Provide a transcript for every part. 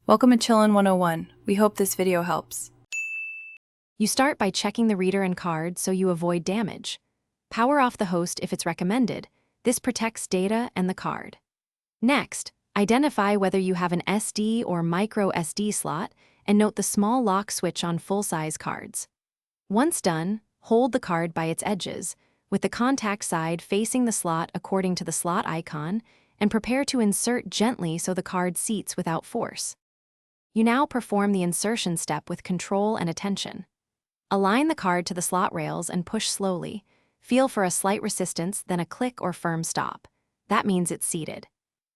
Welcome to Chillin' 101. We hope this video helps. You start by checking the reader and card so you avoid damage. Power off the host if it's recommended. This protects data and the card. Next, identify whether you have an SD or micro SD slot and note the small lock switch on full-size cards. Once done, hold the card by its edges, with the contact side facing the slot according to the slot icon, and prepare to insert gently so the card seats without force. You now perform the insertion step with control and attention. Align the card to the slot rails and push slowly. Feel for a slight resistance, then a click or firm stop. That means it's seated.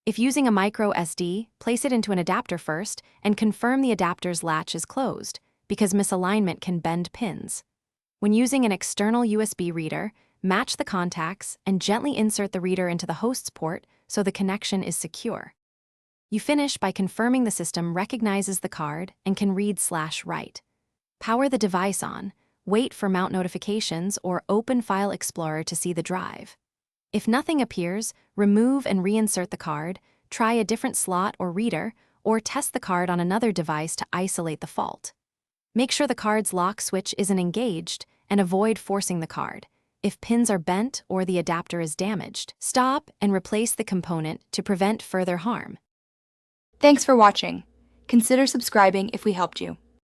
If using a micro SD, place it into an adapter first and confirm the adapter's latch is closed, because misalignment can bend pins. When using an external USB reader, match the contacts and gently insert the reader into the host's port so the connection is secure. You finish by confirming the system recognizes the card and can read/write. Power the device on, wait for mount notifications, or open File Explorer to see the drive. If nothing appears, remove and reinsert the card, try a different slot or reader, or test the card on another device to isolate the fault. Make sure the card's lock switch isn't engaged and avoid forcing the card. If pins are bent or the adapter is damaged, stop and replace the component to prevent further harm. Thanks for watching. Consider subscribing if we helped you.